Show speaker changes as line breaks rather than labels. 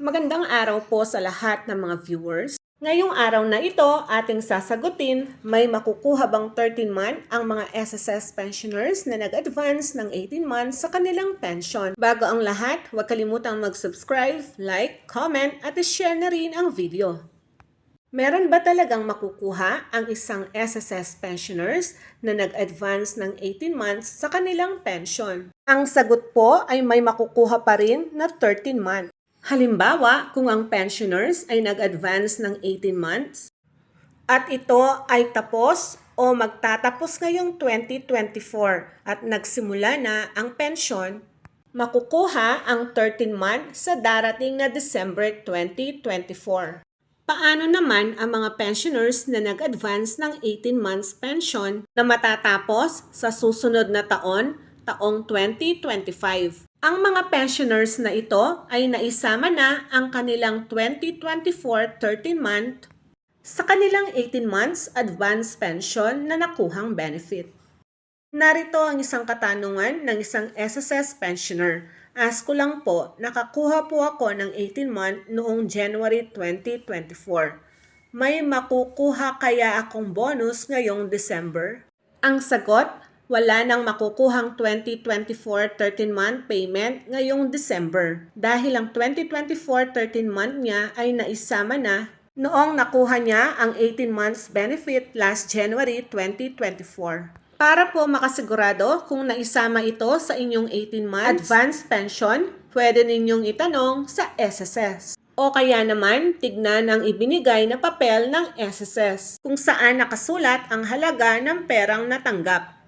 Magandang araw po sa lahat ng mga viewers. Ngayong araw na ito, ating sasagutin, may makukuha bang 13-month ang mga SSS pensioners na nag-advance ng 18 months sa kanilang pension? Bago ang lahat, huwag kalimutang mag-subscribe, like, comment, at share na rin ang video. Meron ba talagang makukuha ang isang SSS pensioners na nag-advance ng 18 months sa kanilang pension? Ang sagot po ay may makukuha pa rin na 13 months. Halimbawa, kung ang pensioners ay nag-advance ng 18 months at ito ay tapos o magtatapos ngayong 2024 at nagsimula na ang pensyon, makukuha ang 13 months sa darating na December 2024. Paano naman ang mga pensioners na nag-advance ng 18 months pension na matatapos sa susunod na taong 2025? Ang mga pensioners na ito ay naisama na ang kanilang 2024 13-month sa kanilang 18 months advance pension na nakuhang benefit. Narito ang isang katanungan ng isang SSS pensioner. Ask ko lang po, nakakuha po ako ng 18-month noong January 2024. May makukuha kaya akong bonus ngayong December? Ang sagot, wala nang makukuhang 2024 13-month payment ngayong December dahil ang 2024 13-month niya ay naisama na noong nakuha niya ang 18 months benefit last January 2024. Para po makasigurado kung naisama ito sa inyong 18 months advance pension, pwede ninyong itanong sa SSS. O kaya naman, tignan ang ibinigay na papel ng SSS kung saan nakasulat ang halaga ng perang natanggap.